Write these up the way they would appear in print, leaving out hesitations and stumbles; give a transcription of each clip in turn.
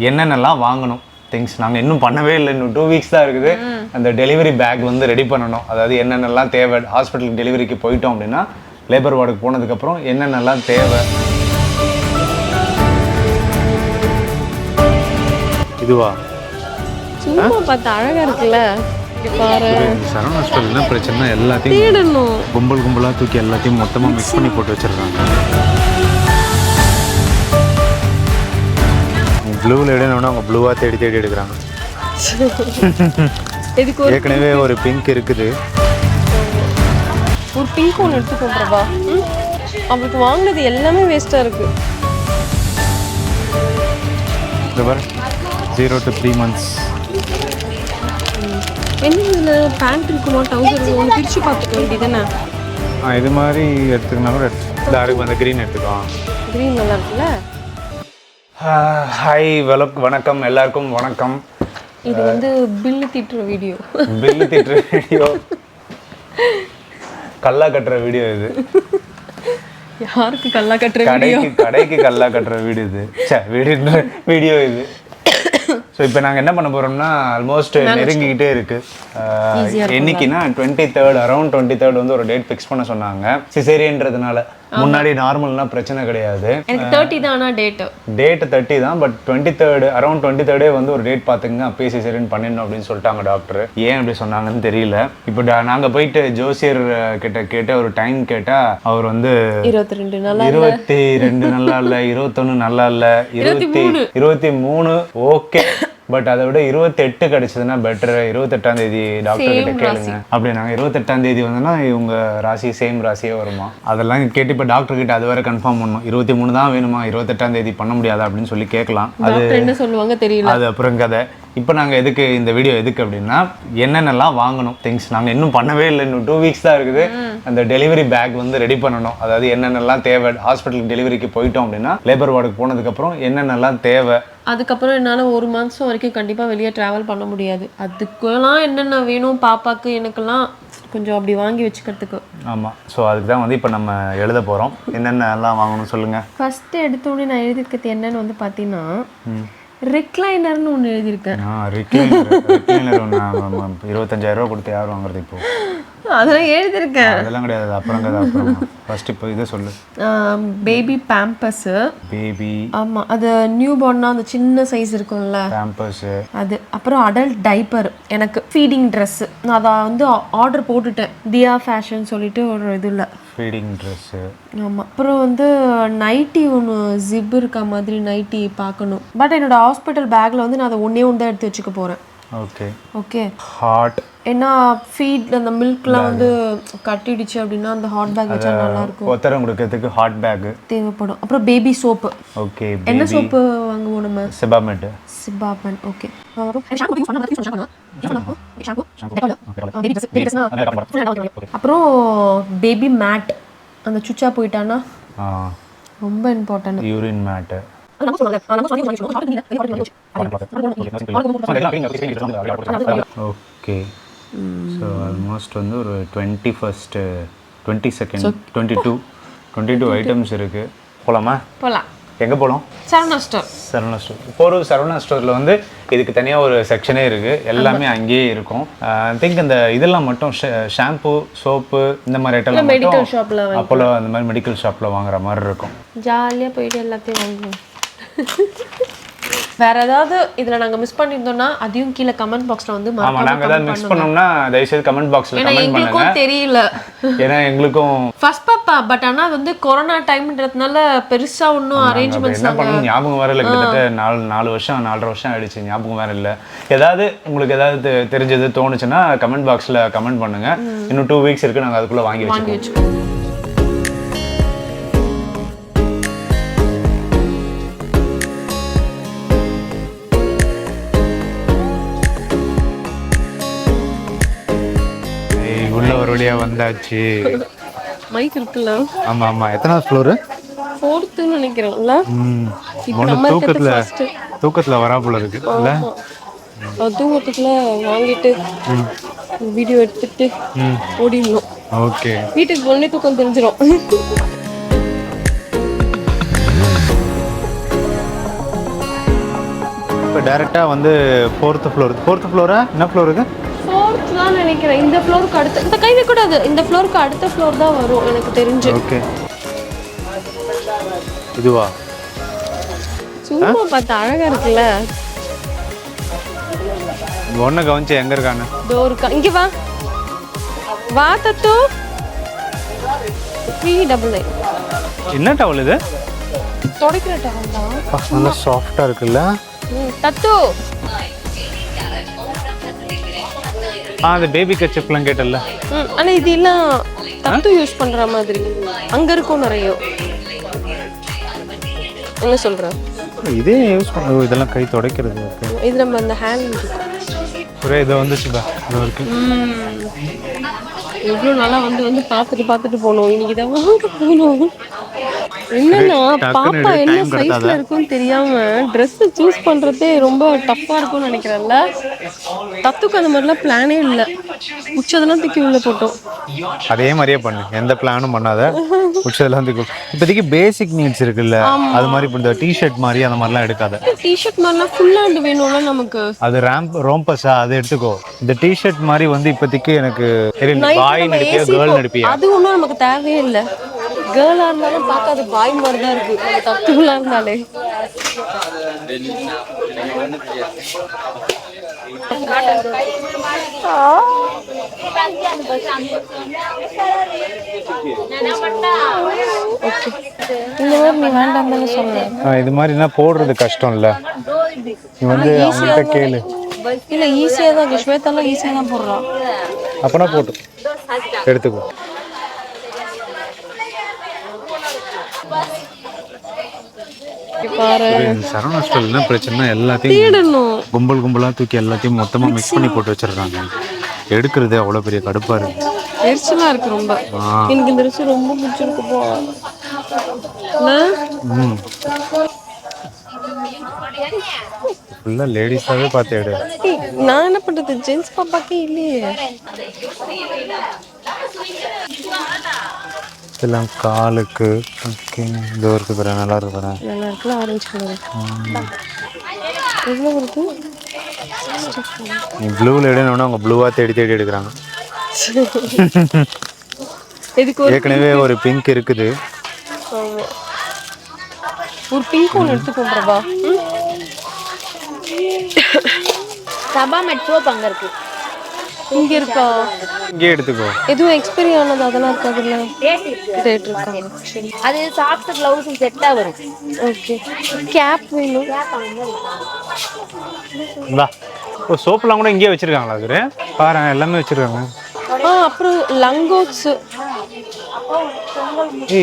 என்னென்னலாம் வாங்கணும் திங்ஸ் நாங்கள் இன்னும் பண்ணவே இல்லை. இன்னும் 2 வீக்ஸ் தான் இருக்குது. அந்த டெலிவரி பேக் வந்து ரெடி பண்ணணும். அதாவது என்னென்னலாம் தேவை, ஹாஸ்பிட்டலுக்கு டெலிவரிக்கு போயிட்டோம் அப்படின்னா லேபர் வார்டுக்கு போனதுக்கப்புறம் என்னென்னலாம் தேவை. இதுவா சும்மா பார்த்தா அழகா இருக்குல்ல. பாரு சரவணா ஹாஸ்பிட்டல் என்ன பிரச்சனை, எல்லாத்தையும் தேடணும். கும்பல் கும்பலாக தூக்கி எல்லாத்தையும் மொத்தமாக மிக்ஸ் பண்ணி போட்டு வச்சிருக்காங்க. ப்ளூவில் எடுக்கணும்னா அவங்க ப்ளூவாக தேடி தேடி எடுக்கிறாங்க. ஏற்கனவே ஒரு பிங்க் இருக்குது. ஒரு பிங்க் ஒன்று எடுத்துக்கோ பிரபா. அவளுக்கு வாங்கினது எல்லாமே வேஸ்ட்டாக இருக்கு. இந்த பாரு 0 to 3 months. என்ன பேண்ட் இருக்குமா, டவுசர் ஒன்று பிரித்து பார்த்துக்க வேண்டியதானே. இது மாதிரி எடுத்துக்கினா கூட தாருக்கு அந்த க்ரீன் எடுத்துக்கலாம். க்ரீன் நல்லா இருக்குல்ல. ஹாய் வணக்கம் எல்லாருக்கும் வணக்கம். இது வந்து பில்லு திட்டுற வீடியோ. பில்லு திட்டுற வீடியோ, கல்லா கட்டுற வீடியோ இது. யாருக்கு கல்லா கட்டுற வீடியோ? கடைக்கு கல்லா கட்டுற வீடியோ இது. வீடியோ இது. ஸோ இப்போ நாங்கள் என்ன பண்ண போகிறோம்னா ஆல்மோஸ்ட் நெருங்கிக்கிட்டே இருக்குது. என்னைக்குன்னா 23rd அரௌண்ட் 23rd வந்து ஒரு டேட் ஃபிக்ஸ் பண்ண சொன்னாங்க. சிசேரியன்றதுனால முன்னாடி நார்மல்னா பிரச்சனை கிடையாது. எனக்கு 30 தான். ஆனால் டேட் 30 தான். பட் 23rd அரௌண்ட் 23rd வந்து ஒரு டேட் பார்த்துங்க, அப்பயே சிசேரியன் பண்ணிடணும் அப்படின்னு சொல்லிட்டாங்க டாக்டர். ஏன் அப்படி சொன்னாங்கன்னு தெரியல. இப்போ நாங்கள் போயிட்டு ஜோசியர் கிட்ட கேட்டு ஒரு டைம் கேட்டால் அவர் வந்து 22 நல்லா 22 நல்லா இல்லை, 21 நல்லா இல்லை, 23 ஓகே. பட் அதை விட 28 கிடைச்சதுன்னா பெட்டர். 28ஆம் தேதி டாக்டர் கிட்ட கேளுங்க அப்படி. நாங்கள் 28ஆம் தேதி வந்தோன்னா இவங்க ராசி சேம் ராசியே வருமா அதெல்லாம் கேட்டு இப்போ டாக்டர் கிட்ட அது வேற கன்ஃபார்ம் பண்ணணும். 23 தான் வேணுமா, 28ஆம் தேதி பண்ண முடியாதா அப்படின்னு சொல்லி கேட்கலாம். அது என்ன சொல்லுவாங்க தெரியல. அது அப்புறம் கதை. இப்போ நாங்கள் எதுக்கு இந்த வீடியோ எதுக்கு அப்படின்னா என்னென்னலாம் வாங்கணும் திங்ஸ் நாங்கள் இன்னும் பண்ணவே இல்லை. இன்னும் 2 வீக்ஸ் தான் இருக்குது. அந்த டெலிவரி பேக் வந்து ரெடி பண்ணணும். அதாவது என்னென்னலாம் தேவை, ஹாஸ்பிட்டலுக்கு டெலிவரிக்கு போயிட்டோம் அப்படின்னா லேபர் வார்டுக்கு போனதுக்கப்புறம் என்னென்னலாம் தேவை. அதுக்கப்புறம் என்னால் 1 மாதம் வரைக்கும் கண்டிப்பாக வெளியே ட்ராவல் பண்ண முடியாது. அதுக்கெல்லாம் என்னென்ன வேணும் பாப்பாக்கு எனக்கெல்லாம் கொஞ்சம் அப்படி வாங்கி வச்சுக்கிறதுக்கு. ஆமாம். ஸோ அதுக்கு தான் வந்து இப்போ நம்ம எழுத போகிறோம். என்னென்னலாம் வாங்கணும் சொல்லுங்கள். ஃபஸ்ட்டு எடுத்தோடனே நான் எழுதியிருக்கிறது என்னன்னு வந்து பார்த்தீங்கன்னா ரிக்ளைனர்னு ஒன்று எழுதியிருக்கேன். ரிக்ளைனர் 25,000 ரூபா கொடுத்து யார் வாங்குறது இப்போ? அதெல்லாம் எழுதியிருக்கேன். அதெல்லாம் கிடையாது. அப்புறம் ஃபர்ஸ்ட் இப்போ இதை சொல்லு. Baby Pampers. பேபி ஆமாம், அது நியூ பார்ன்னா அந்த சின்ன சைஸ் இருக்கும்ல பேம்பர்ஸு அது. அப்புறம் அடல்ட் டைப்பர், எனக்கு ஃபீடிங் ட்ரெஸ்ஸு. நான் அதை வந்து ஆர்டர் போட்டுட்டேன். தியா ஃபேஷன் சொல்லிட்டு ஒரு இது இல்லை ஃபீடிங் ட்ரெஸ்ஸு. ஆமாம். அப்புறம் வந்து நைட்டி ஒன்று ஜிப் இருக்க மாதிரி நைட்டி பார்க்கணும். பட் என்னோட ஹாஸ்பிட்டல் பேக்கில் வந்து நான் அதை ஒன்றே தான் எடுத்து வச்சுக்க போகிறேன். Okay okay. ஹாட் ஏன்னா ஃபீட் அந்த மில்க்லாம் வந்து கட்டிடுச்சு அப்படின்னா அந்த ஹாட் பேக் வச்சா நல்லா இருக்கும். ஒத்தரம் கொடுக்கறதுக்கு ஹாட் பேக் தேவைப்படும். அப்புறம் பேபி சோப்பு. ஓகே. என்ன சோப்பு வாங்குவோம் நம்ம? செபாமெட். ஓகே. அப்புறம் பேபி மேட், அந்த சுச்சா போயிட்டானா ரொம்ப important. Urine mat. Okay. So almost வந்து ஒரு 21st 22nd 22 ஐட்டம்ஸ் இருக்குது. போகலாமா? போகலாம். எங்கே போகலாம்? சரவணா ஸ்டோர். இப்போ ஒரு சரவணா ஸ்டோரில் வந்து இதுக்கு தனியாக ஒரு செக்ஷனே இருக்குது. எல்லாமே அங்கேயே இருக்கும். ஐ திங்க் இந்த இதெல்லாம் மட்டும் ஷாம்பு சோப்பு இந்த மாதிரி ஐட்டம்லாம் மெடிக்கல் ஷாப்பில் அப்போலோ அந்த மாதிரி மெடிக்கல் ஷாப்பில் வாங்குற மாதிரி இருக்கும். ஜாலியாக போயிட்டு எல்லாத்தையும் வாங்குவோம். வேற ஏதாவது இதுல நாங்க மிஸ் பண்ணிருந்தோம்னா அதையும் கீழ கமெண்ட் பாக்ஸ்ல வந்து ஆமா, நாங்க ஏதாவது மிஸ் பண்ணோம்னா தயவுசெய்து கமெண்ட் பாக்ஸ்ல கமெண்ட் பண்ணுங்க. எங்களுக்கும் தெரியல. ஏன்னா எங்களுக்கும் ஃபர்ஸ்ட் பாப்பா. பட் ஆனா வந்து கொரோனா டைம்ன்றதுனால பெருசா ஒன்றும் அரேஞ்ச்மெண்ட்ஸ் என்ன பண்ணணும் ஞாபகம் வேற இல்லை. கிட்டத்தட்ட 4 வருஷம் 4.5 வருஷம் ஆயிடுச்சு. ஞாபகம் வேற இல்லை. ஏதாவது உங்களுக்கு ஏதாவது தெரிஞ்சது தோணுச்சுன்னா கமெண்ட் பாக்ஸ்ல கமெண்ட் பண்ணுங்க. இன்னும் 2 வீக்ஸ் இருக்கு. நாங்க அதுக்குள்ள வாங்கி வச்சுக்கோம். ஒரு வழியா வந்தாச்சு. மைக் இருக்குல்ல? ஆமா ஆமா. எத்தனாவது ஃப்ளோர்? 4th நினைக்கிறேன்ல. தூக்கத்துல வராப்புல இருக்கு இல்ல? தூக்கத்துக்குள்ள வாங்கிட்டு வீடியோ எடுத்துட்டு ஓடிடணும். ஓகே. வீட்டுக்கு போனே தூக்கம் தெரிஞ்சிடும். இப்போ டேரெக்டாக வந்து 4th ஃப்ளோரா என்ன ஃப்ளோருக்கு? 4th தான் நினைக்கிறேன். இந்த ஃப்ளோருக்கு அடுத்து இந்த கை வைக்கூடாது. இந்த ஃப்ளோருக்கு அடுத்த ஃப்ளோர் தான் வரும் எனக்கு தெரிஞ்சு. ஓகே இதுவா? சும்மா பார்த்தா அழகா இருக்குல்ல. ஒன்று கவனிச்சு எங்கே இருக்கான்னு டோருக்கா இங்கே வா வா தத்து 399. என்ன டவல் இது? துடைக்கிற டவல் தான். நல்லா சாஃப்டாக இருக்குல்ல. தத்து அது பேபி கச்சப்லாம் கேட்டல. ஆனால் இது எல்லாம் தத்து யூஸ் பண்ணுற மாதிரி அங்கே இருக்கும் நிறைய. என்ன சொல்கிறேன்? இதே யூஸ் பண்ணுறது இதெல்லாம் கை துடைக்கிறது. இது நம்ம அந்த ஹேண்ட் ஒரே இதை வந்துச்சுப்பா இது இருக்கு. எவ்வளோ நல்லா வந்து பார்த்துட்டு போகணும். இன்னைக்கு தான் போகணும். என்னன்னா பாப்பா என்ன சைஸ்ல இருக்குன்னு தெரியாம ட்ரெஸ் சூஸ் பண்றதே ரொம்ப டஃப்பா இருக்கும்னு நினைக்கிறேன்ல. தத்துக்கு அந்த மாதிரிலாம் பிளானே இல்லை. உச்சதெல்லாம் தூக்கி உள்ள போட்டோம். அதே மாதிரியே பண்ணு, எந்த பிளானும் பண்ணாத. உச்சதெல்லாம் தூக்கி இப்போதைக்கு பேசிக் நீட்ஸ் இருக்குல்ல, அது மாதிரி இப்போ இந்த டிஷர்ட் மாதிரி அந்த மாதிரிலாம் எடுக்காத. டிஷர்ட் மாதிரிலாம் ஃபுல் ஹேண்ட் வேணும்ல நமக்கு. அது ரோம்பஸா அதை எடுத்துக்கோ. இந்த டிஷர்ட் மாதிரி வந்து இப்போதைக்கு எனக்கு பாய் நடிப்பியா கேர்ள் நடிப்பியா? அது ஒன்றும் நமக்கு தேவையே இல்லை. கேர்ளாக இருந்தாலும் பார்க்காத பாய் மாதிரி தான் இருக்கு. நம்ம தத்துலாம் இருந்தாலே இந்த மாதிரி நீ வேண்டாம் தானே சொன்ன. இது மாதிரினா போடுறது கஷ்டம் இல்லை. நீ வந்து அவங்கள்ட்ட கேளு. இல்லை ஈஸியாக தான் இருக்கு. ஸ்வேதாலாம் ஈஸியாக தான் போடுறான். அப்பனா போட்டு எடுத்துக்கோ. சரவணா ஸ்டோர் என்ன பிரச்சனை, எல்லாத்தையும் கும்பலாக தூக்கி எல்லாத்தையும் மொத்தமாக மிக்ஸ் பண்ணி போட்டு வச்சிருக்காங்க. எடுக்கிறது அவ்வளோ பெரிய கடுப்பாக இருக்கு. எரிச்சலாக இருக்கு ரொம்ப. எனக்கு இந்த ட்ரெஸ் ரொம்ப பிடிச்சிருக்கு போ. ஃபுல்லாக லேடிஸாகவே பார்த்து எடு. நான் என்ன பண்ணுறது, ஜென்ஸ் பாப்பாக்கே இல்லையே. இதெல்லாம் காலுக்கு. ஓகே இது இருக்கு பாரு, நல்லா இருக்கு பாரு. நல்லா இருக்குல்ல, ஆரஞ்சு கலர். எவ்வளோ வருது? நீ ப்ளூவில் எடுனோன்னா அவங்க ப்ளூவாக தேடி எடுக்கிறாங்க. ஏற்கனவே ஒரு பிங்க் இருக்குது. ஒரு பிங்க் ஒன்று எடுத்துக்கோம் பிரபா. சபா மெட்ரோ அங்கே இருக்கு. இங்கே இருக்கா? இங்கே எடுத்துக்கோ. எதுவும் எக்ஸ்பைரி ஆனது அதெல்லாம் இருக்காதுல்ல? ரேட் இருக்காங்க. அது சாஃப்ட் க்ளவுஸ் செட்டாக வரும். ஓகே கேப் வேணும். வா ஓ சோப்புலாம் கூட இங்கேயே வச்சுருக்காங்களா? அது பாரு எல்லாமே வச்சுருக்காங்க. அப்புறம் லங்கோட்ஸ்.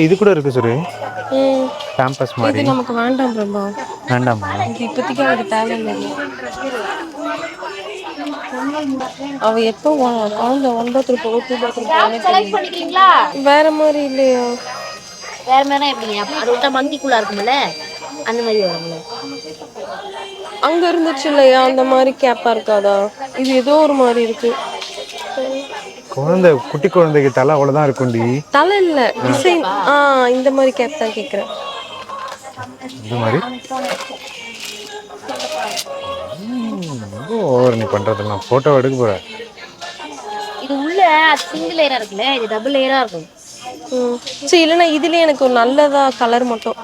இது கூட இருக்கு சுரு. கேம்பஸ் மாதிரி. இது நமக்கு வேண்டாம் பிரபா. வேண்டாமா? இது இப்போதைக்கு அவருக்கு தேவையில்லை. அவ எப்போ குழந்தை 1 பாத்ரூம் போக 2 பாத்ரூம் பண்ணிக்கிறீங்களா? வேற மாதிரி இல்லையா? வேற மாதிரி எப்படிங்க? அது விட்டா மங்கிக்குள்ளா இருக்கும்ல, அந்த மாதிரி வரும்ல. அங்க இருந்துச்சு இல்லையா அந்த மாதிரி கேப்பா இருக்காதா? இது ஏதோ ஒரு மாதிரி இருக்கு. குழந்தை குட்டி குழந்தைக்கு தலை அவ்வளவுதான் இருக்கும்டி. தலை இல்ல டிசைன். இந்த மாதிரி கேப் தான் கேக்குறேன். இந்த மாதிரி ஓவர் நீ பண்றது. நான் போட்டோ எடுக்க போறேன். இது உள்ள சிங்கிள் லேயரா இருக்குல்ல, இது டபுள் லேயரா இருக்கும். சரி இல்லைன்னா இதுலயே எனக்கு ஒரு நல்லதா கலர் மட்டும்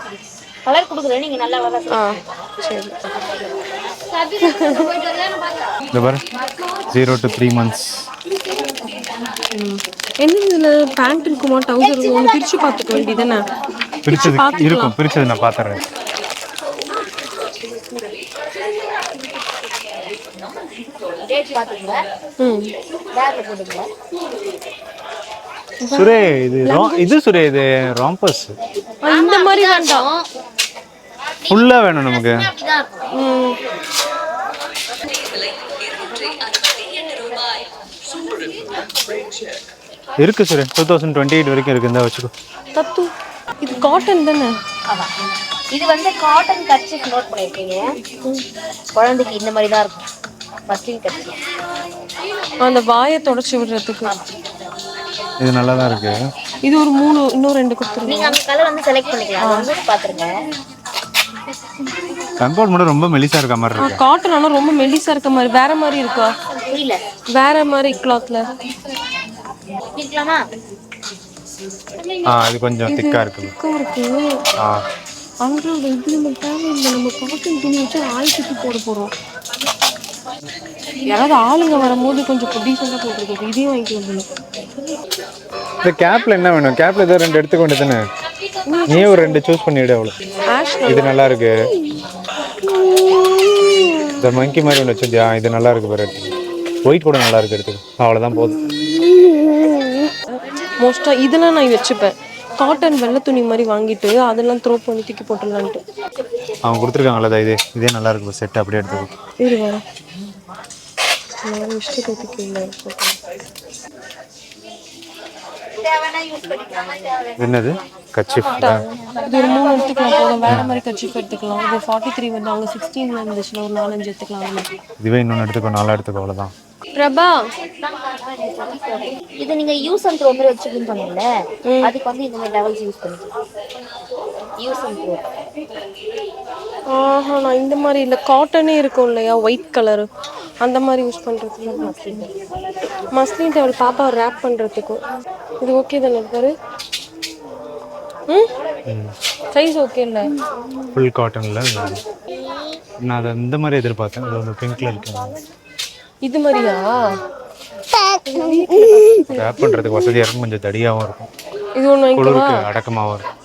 கலர் கொடுக்குறேன். நீங்க நல்லா வர. சரி இந்த பாரு 0 to 3 months. என்ன இதுல பேண்ட் இருக்குமா ட்ரவுசர் இருக்குமா பிரிச்சு பார்த்துக்க வேண்டியதானே? பிரிச்சது இருக்கும், பிரிச்சது நான் பார்த்துறேன். சுரே இது சுரே இது ராம்பஸ். இந்த மாதிரி வேண்டாம், ஃபுல்லா வேணும் நமக்கு. இருக்கு சுரே 2028 வரைக்கும் இருக்கு. இந்த வச்சுக்கோ. தத்து இது காட்டன் தானே? இது வந்து காட்டன் கர்ச்சீஃப் நோட் பண்ணிருக்கீங்க. குழந்தைக்கு இந்த மாதிரி தான் இருக்கும். Muslin kerchief. அந்த வாயை தொடச்சி விடுறதுக்கு இது நல்லா தான் இருக்கு. இது ஒரு 3 இன்னும் 2 கொடுத்துருங்க. நீங்க அந்த கலர் வந்து செலக்ட் பண்ணிக்கலாம். அது வந்து பாத்துருங்க. கம்போர்ட் மட்டும் ரொம்ப மெலிசா இருக்க மாதிரி இருக்கு. காட்டன் ஆனால் ரொம்ப மெல்லிசா இருக்க மாதிரி வேற மாதிரி இருக்கா? புரியல. வேற மாதிரி கிளாத்ல. கேட்கலாமா? அது கொஞ்சம் திக்கா இருக்கு. இருக்கு. அவங்களோட இது நம்ம தேவையில்லை. நம்ம காட்டன் துணி வச்சு ஆயிரத்துக்கு போட போறோம். யாராவது ஆளுங்க வரும்போது கொஞ்சம் டீசெண்டாக போட்டுருக்கோம். இதையும் வாங்கிட்டு வந்துடும். இந்த கேப்ல என்ன வேணும்? கேப்ல ஏதோ 2 எடுத்துக்க வேண்டியதானே? நீ ஒரு 2 சூஸ் பண்ணிவிடு. அவ்வளோ இது நல்லா இருக்கு. இந்த மங்கி மாதிரி ஒன்று வச்சிருந்தியா? இது நல்லா இருக்கு பாரு. ஒயிட் கூட நல்லா இருக்கு, எடுத்துக்கோ. அவ்வளோதான் போதும். மோஸ்ட்டாக இதெல்லாம் நான் வச்சுப்பேன். காட்டன் வெள்ளை துணி மாதிரி வாங்கிட்டு அதெல்லாம் த்ரோ பண்ணி தூக்கி போட்டுடலான்ட்டு. அவங்க கொடுத்துருக்காங்களா இதே நல்லா இருக்கு செட், அப்படியே எடுத்துக்கோ. இது வேற இஷ்டத்துக்கு இல்லை. என்னது கர்ச்சீஃப்? இது ஒரு 3 எடுத்துக்கலாம் போதும். வேற மாதிரி கர்ச்சீஃப் எடுத்துக்கலாம். இது 43 வந்து அவங்க 16 இருந்துச்சுன்னா ஒரு 4-5 எடுத்துக்கலாம். இதுவே இன்னொன்று எடுத்துக்கோ, 4 எடுத்துக்கோ, அவ்வளோதான். பிரபா, இது நீங்க யூஸ் அண்ட் த்ரோ மாதிரி வச்சுக்கணும்னு சொன்னீங்கல்ல, அதுக்கு வந்து இந்த மாதிரி லெவல்ஸ் யூஸ் பண்ணிக்கலாம். Use and throw. நான் இந்த மாதிரி இல்லை. காட்டனே இருக்கும் இல்லையா, ஒயிட் கலரு, அந்த மாதிரி யூஸ் பண்ணுறதுக்கு. மஸ்லின் டவல் பாப்பா ரேப் பண்ணுறதுக்கும் இது ஓகே தானே பாரு. சைஸ் ஓகே இல்லை? ஃபுல் காட்டனில் நான் அதை இந்த மாதிரி எதிர்பார்த்தேன். அது வந்து பிங்க்ல இருக்கு. இது மாதிரியா? ரேப் பண்ணுறதுக்கு வசதியாக இருக்கும், கொஞ்சம் தடியாகவும் இருக்கும். இது ஒன்று குளிருக்கு அடக்கமாகவும் இருக்கும்.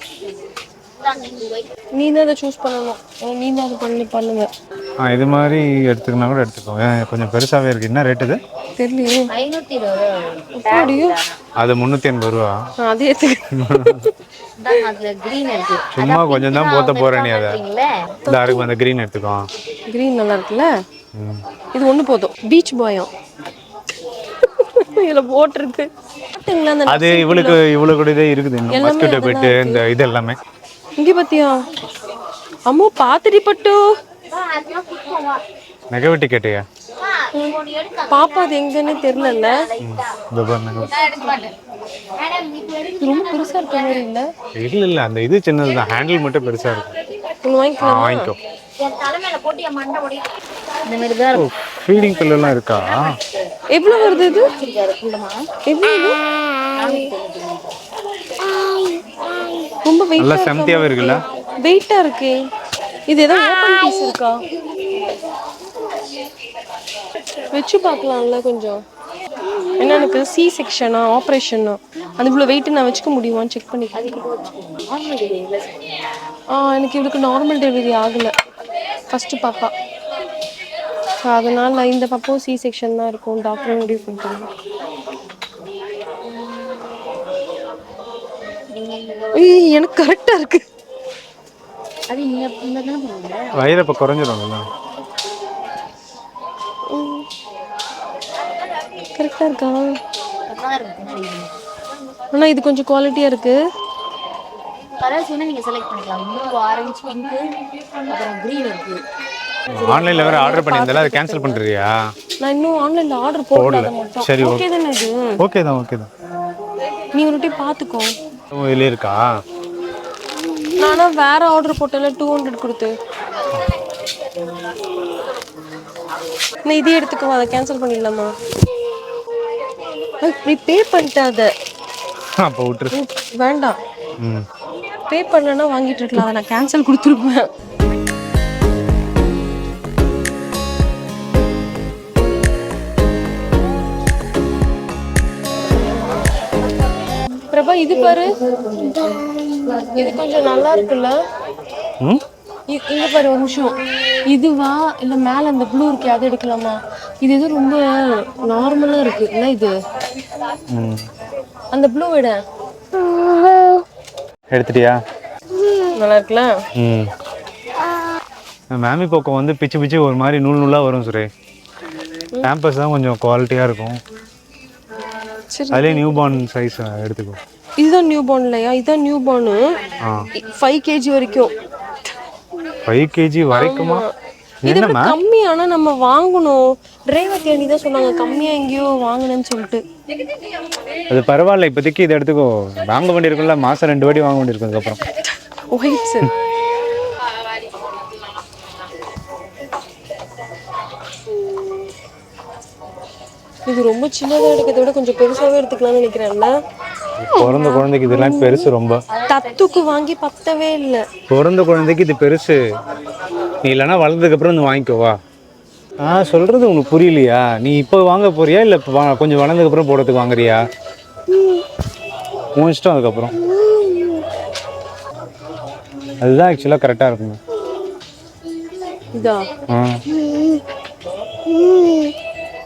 நீ தான் அதை சூஸ் பண்ணணும். நீ தான் அதை பண்ணுங்க. இது மாதிரி எடுத்துக்கினா கூட எடுத்துக்கோ. கொஞ்சம் பெருசாகவே இருக்குது. என்ன ரேட் இது? தெரியலையே. 520. அது 380 ரூபா. அதே எடுத்துக்க. சும்மா கொஞ்சம் தான் போத்த போகிறேன். நீ அதை இருக்கு, அந்த க்ரீன் எடுத்துக்கோ. க்ரீன் நல்லா இருக்குல்ல? இது ஒன்று போதும். பீச் பாயம் இதில் போட்டிருக்கு. அது இவ்வளோ கூட இதே இருக்குது. இன்னும் மஸ்கிட்டோ பெட்டு இந்த இது எல்லாமே இங்கே பார்த்தியா? அம்மா பாத்துடி பட்டு நெகவெட்டி கேட்டியா? பாப்பா அது எங்கன்னு தெரியல. ரொம்ப பெருசா இருக்க மாதிரி இல்ல? இல்ல அந்த இது சின்னதுதான். ஹேண்டில் மட்டும் பெருசா இருக்கு. வாங்கிக்கோ. ஃபீடிங் பில்லெல்லாம் இருக்கா? எவ்வளவு வருது இது? எவ்வளவு? ரொம்ப நல்லா செம்தியாவே இருக்குல்ல? வெயிட்டா இருக்கு. இது ஏதோ ஓபன் பீஸ் இருக்கா? வெச்சு பார்க்கலாம்ல கொஞ்சம். என்ன எனக்கு சி செக்ஷனா ஆப்ரேஷனா அந்த இவ்வளோ வெயிட் நான் வச்சுக்க முடியுமான்னு செக் பண்ணிக்கிறேன். எனக்கு இவளுக்கு நார்மல் டெலிவரி ஆகலை, ஃபஸ்ட்டு பாப்பா. ஸோ அதனால் இந்த பாப்பாவும் சி செக்ஷன் தான் இருக்கும். டாக்டர் முடிவு பண்ணிட்டாங்க. எனக்கு கரெக்டா இருக்கு. வயிறு இப்போ குறைஞ்சிரும்ல? கரெக்டா இருக்கா? ஆனா இது கொஞ்சம் குவாலிட்டியா இருக்கு. கலர்ஸ் வேணா நீங்க செலக்ட் பண்ணிக்கலாம். ப்ளூ, ஆரஞ்சு, பிங்க், அப்புறம் கிரீன் இருக்கு. ஆன்லைன்ல வேற ஆர்டர் பண்ணியிருந்தல, அதை கேன்சல் பண்றியா? நான் இன்னும் ஆன்லைன்ல ஆர்டர் போடல. சரி ஓகே தானே இது? ஓகே தான், ஓகே தான். நீ ஒரு டைம் பாத்துக்கோ. இதுல இருக்கா? நானா வேற ஆர்டர் போட்டல 200 கொடுத்து. நான் இதே எடுத்துக்கோ, அதை கேன்சல் பண்ணிடலாமா? நீ பே பண்ணிட்டாத. அப்போ விட்டுரு. வேண்டாம், பே பண்ணலன்னா வாங்கிட்டு இருக்கலாம். நான் கேன்சல் கொடுத்துருப்பேன். பிரபா இது பாரு, இது கொஞ்சம் நல்லா இருக்குல்ல? இங்க பாரு ஒரு நிமிஷம். இதுவா இல்ல மேல அந்த ப்ளூ இருக்கே அது எடுக்கலாமா? இது எது ரொம்ப நார்மலா இருக்கு இல்ல? இது அந்த ப்ளூ விட எடுத்துட்டியா? நல்லா இருக்குல்ல? மேமி போக்கோ வந்து பிச்சு பிச்சு ஒரு மாதிரி நூல் நூலா வரும் சுரே. பேம்பர்ஸ் தான் கொஞ்சம் குவாலிட்டியா இருக்கும். அதுலேயே நியூ பார்ன் சைஸ் எடுத்துக்கோ. இதுதான் நியூ பார்ன் இல்லையா? இதுதான் நியூ பார்னு. 5 kg வரைக்கும். 5 kg வரைக்குமா? என்னமா கம்மி? ஆனா நம்ம வாங்கணும். டிரைவர் கேண்டி தான் சொன்னாங்க கம்மியா எங்கேயோ வாங்கணும்னு சொல்லிட்டு. அது பரவாயில்ல, இப்போதைக்கு இதை எடுத்துக்கோ. வாங்க வேண்டியிருக்கும்ல, மாசம் 2 வாட்டி வாங்க வேண்டியிருக்கும். அதுக்கப்புறம் ஒயிட் சார் இது ரொம்ப சின்னதா எடுக்கிறத விட கொஞ்சம் பெருசாவே எடுத்துக்கலாம்னு நினைக்கிறேன்ல. பிறந்த குழந்தைக்கு இதெல்லாம் பெருசு ரொம்ப. தத்துக்கு வாங்கி பத்தவே இல்லை. பிறந்த குழந்தைக்கு இது பெருசு. நீ இல்லைன்னா வளர்ந்ததுக்கு அப்புறம் வந்து வாங்கிக்கோவா. சொல்றது உனக்கு புரியலையா? நீ இப்போ வாங்க போறியா இல்லை கொஞ்சம் வளர்ந்ததுக்கு அப்புறம் போடுறதுக்கு வாங்குறியா? உன் இஷ்டம். அதுக்கப்புறம் அதுதான் ஆக்சுவலாக கரெக்டாக இருக்குங்க. இதா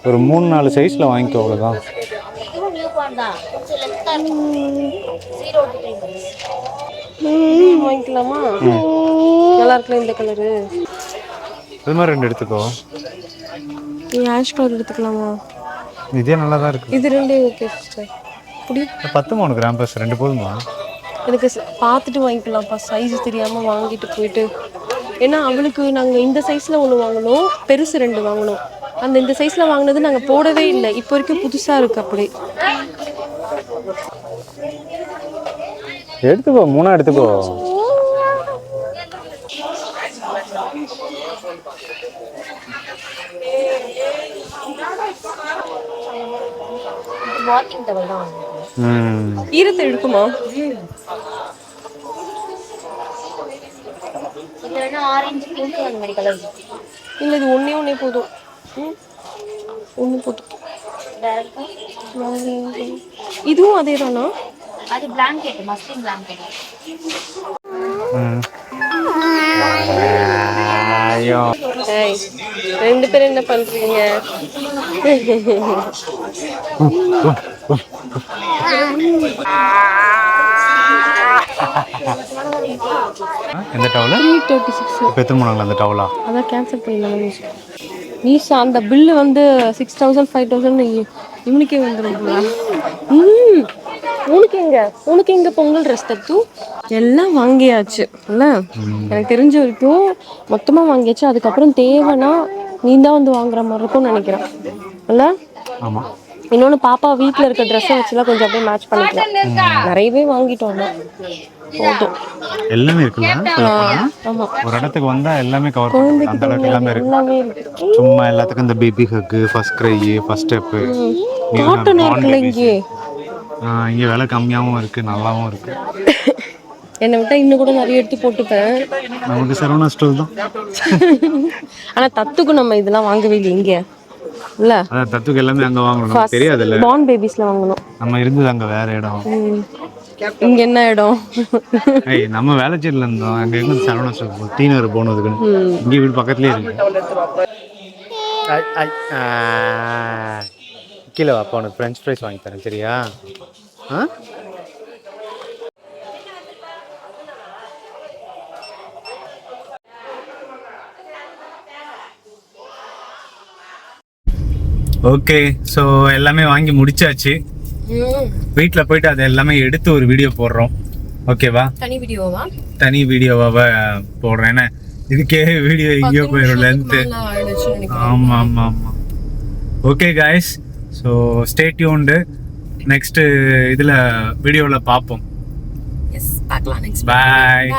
ஒரு 3-4 சைஸில் வாங்கிக்கோ, அவ்வளோதான். வாங்கிக்கலாமா? நல்லா இருக்குல்ல இந்த கலரு. இது மாதிரி 2 எடுத்துக்கோ. ஆஷ் கலர் எடுத்துக்கலாமா? இதே நல்லா தான் இருக்கு. இது 2 ஓகே சிஸ்டர். புடி 13 கிராம் ப்ளஸ் 2 போதுமா? எனக்கு பார்த்துட்டு வாங்கிக்கலாம்ப்பா, சைஸ் தெரியாமல் வாங்கிட்டு போயிட்டு. ஏன்னா அவளுக்கு நாங்கள் இந்த சைஸில் ஒன்று வாங்கினோம், பெருசு 2 வாங்கினோம். இந்த சைஸில் வாங்கினது நாங்கள் போடவே இல்லை. இப்போ வரைக்கும் புதுசாக இருக்குது. அப்படி எடுத்துக்கோ, 3 எடுத்துக்கோ. வாக்கிங் டவல் தான். ஈரத்தை எடுக்குமா? இது ஆரஞ்சு பிங்க் அந்த மாதிரி கலர். இல்லை, இது ஒன்றே போதும். ஒன்று போதும். இதுவும் அதே தானா? அது பிளாங்கெட், மஸ்லின் பிளாங்கெட். ஏய், 2 பேரும் என்ன பண்றீங்க? எந்த டவல்? 336. இப்போ எத்தனை போனாங்களா அந்த டவலா? அதான் கேன்சல் பண்ணிடலாம். மீஷா அந்த பில்லு வந்து 6000 5000 இவனுக்கே வந்துடும். உனக்கு எங்க பொங்கல் ட்ரெஸ் தத்து எல்லாம் வாங்கியாச்சு இல்ல? எனக்கு தெரிஞ்ச வரைக்கும் மொத்தமா வாங்கியாச்சு. அதுக்கப்புறம் தேவைன்னா நீ தான் வந்து வாங்குற மாதிரி இருக்கும்னு நினைக்கிறேன் இல்ல? ஆமா. இன்னொன்று பாப்பா வீட்டில் இருக்க ட்ரெஸ்ஸை வச்சுலாம் கொஞ்சம் அப்படியே மேட்ச் பண்ணிக்கலாம். நிறையவே வாங்கிட்டோம். போதும். எல்லாமே இருக்குல்ல? ஆமா, ஒரு இடத்துக்கு வந்தா எல்லாமே கவர் பண்ணுங்க. அந்த அளவுக்கு எல்லாமே இருக்கு. சும்மா எல்லாத்துக்கும் இந்த baby Haq, first cry, first step, cotton இருக்குல்ல இங்கே. இங்கே விலை கம்மியாகவும் இருக்கு, நல்லாவும் இருக்கு. என்னை விட்டா இன்னும் கூட நிறைய எடுத்து போட்டுப்பேன். நமக்கு சரவணா ஸ்டோர் தான். ஆனா தத்துக்கு நம்ம இதெல்லாம் வாங்கவே இல்லை இங்க இல்ல. அதான் தத்துக்கு எல்லாமே அங்க வாங்கணும். தெரியாதுல்ல, பான் பேபிஸ்ல வாங்கணும். நம்ம இருந்தது அங்க வேற இடம். இங்க என்ன இடம்? நம்ம வேலைச்சேரியில இருந்தோம். அங்க இருந்து சரவணா ஸ்டோர் டீனர் போனதுக்கு இங்கே வீடு பக்கத்துலயே இருக்கு. கீழே வாப்பா, உனக்கு ஃப்ரெஞ்ச் ஃப்ரைஸ் வாங்கி தரேன், சரியா? ஓகே, ஸோ எல்லாமே வாங்கி முடிச்சாச்சு. வீட்டில் போயிட்டு அதை எல்லாமே எடுத்து ஒரு வீடியோ போடுறோம். ஓகேவா? தனி வீடியோவாக போடுறேன். ஏன்னா இதுக்கே வீடியோ எங்கேயோ போயிடும் லென்த்து. ஆமாம் ஆமாம் ஆமாம். Okay guys, so stay tuned. Next இதில் வீடியோவில் பார்ப்போம். பார்க்கலாம். பாய்.